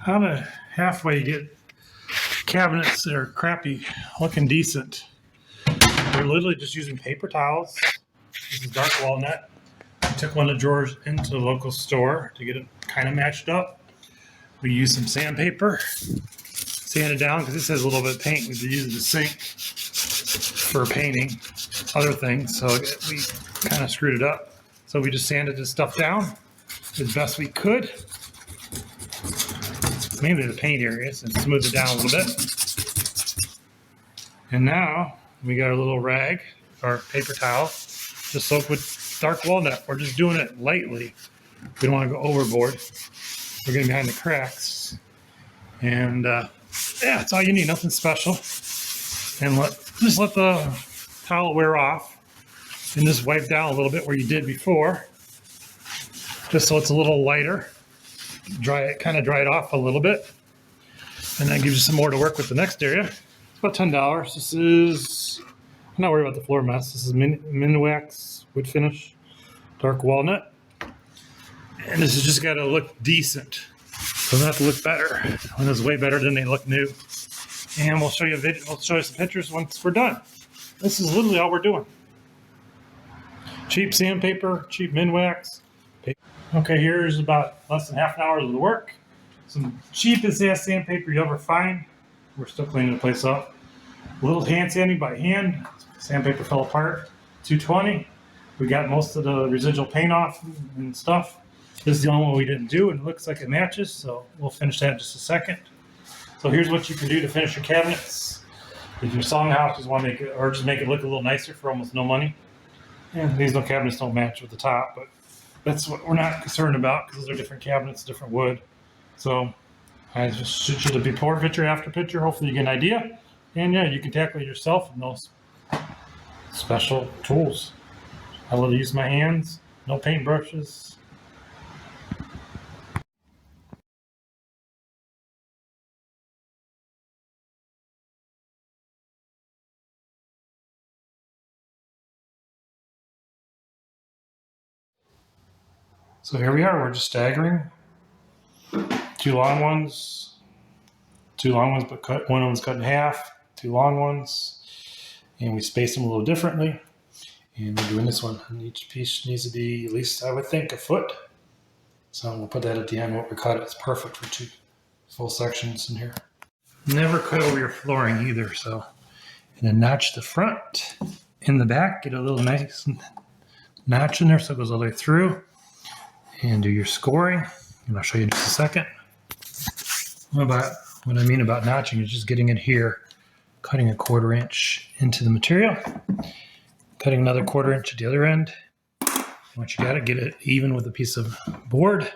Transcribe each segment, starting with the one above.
how to halfway get cabinets that are crappy looking decent. We're literally just using paper towels. This is dark walnut. I took one of the drawers into the local store to get it kind of matched up. We used some sandpaper, sanded down because this has a little bit of paint. We used the sink for painting other things, so we kind of screwed it up. So we just sanded this stuff down as best we could, mainly the paint areas, and smoothed it down a little bit. And now we got our little rag, our paper towel, just soaked with dark walnut. We're just doing it lightly. We don't want to go overboard. We're getting behind the cracks. And yeah, that's all you need, nothing special. And just let the towel wear off and just wipe down a little bit where you did before, just so it's a little lighter. Kind of dry it off a little bit. And that gives you some more to work with the next area. It's about $10. This is, I'm not worried about the floor mess. This is Minwax wood finish, dark walnut. And this has just got to look decent. Doesn't have to look better. When it's way better than they look new. And we'll show you a video. We'll show you some pictures once we're done. This is literally all we're doing. Cheap sandpaper, cheap Minwax. Okay, here's about less than half an hour of the work. Some cheapest ass sandpaper you ever find. We're still cleaning the place up. A little hand sanding by hand. Sandpaper fell apart. $2.20. We got most of the residual paint off and stuff. This is the only one we didn't do, and it looks like it matches, so we'll finish that in just a second. So here's what you can do to finish your cabinets. If you're selling a house, just want to make it, or just make it look a little nicer for almost no money. And these little cabinets don't match with the top, but that's what we're not concerned about because those are different cabinets, different wood. So I just shoot you the before picture, after picture. Hopefully you get an idea. And yeah, you can tackle it yourself with those special tools. I will use my hands, no paint brushes. So here we are, we're just staggering. Two long ones, but one of them's cut in half, two long ones, and we space them a little differently. And we're doing this one, and each piece needs to be at least, I would think, a foot. So we'll put that at the end, what we cut. It's perfect for two full sections in here. Never cut over your flooring either, so. And then notch the front and the back, get a little nice notch in there so it goes all the way through. And do your scoring, and I'll show you in just a second. What I mean about notching is just getting it here, cutting a 1/4 inch into the material, cutting another 1/4 inch at the other end. Once you got it, get it even with a piece of board,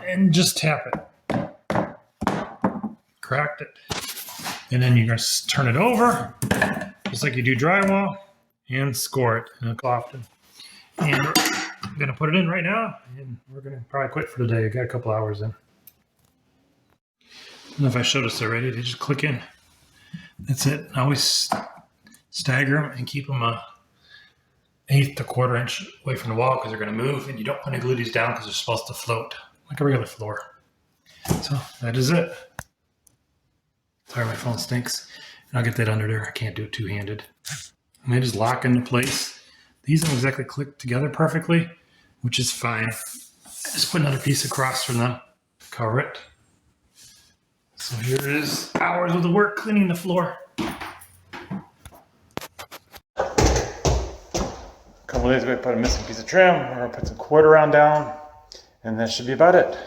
and just tap it. Cracked it. And then you're going to turn it over, just like you do drywall, and score it often. And I'm going to put it in right now, and we're going to probably quit for the day. I got a couple hours in. I don't know if I showed us already. They just click in. That's it. I always stagger them and keep them 1/8 to 1/4 inch away from the wall because they're going to move, and you don't want to glue these down because they're supposed to float like a regular floor. So that is it. Sorry, my phone stinks. And I'll get that under there. I can't do it two-handed. And they just lock into place. These don't exactly click together perfectly, which is fine. I just put another piece across from them to cover it. So here it is, hours of the work cleaning the floor. A couple days ago I put a missing piece of trim. We're gonna put some quarter round down, and that should be about it.